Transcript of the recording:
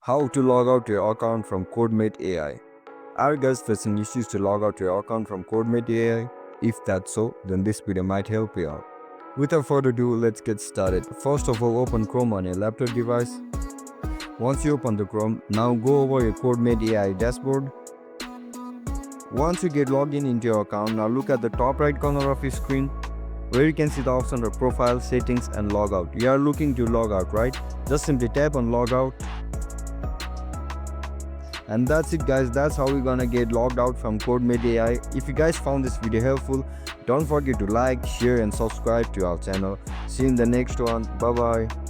How to log out your account from Codemate AI. Are you guys facing issues to log out your account from Codemate AI? If that's so, then this video might help you out. Without further ado, let's get started. First of all, open Chrome on your laptop device. Once you open the Chrome, now go over your Codemate AI dashboard. Once you get logged in into your account, now look at the top right corner of your screen where you can see the option of profile, settings and logout. You are looking to log out, right? Just simply tap on logout. And that's it guys, that's how we're gonna get logged out from Codemate AI. If you guys found this video helpful, don't forget to like, share and subscribe to our channel. See you in the next one. Bye bye.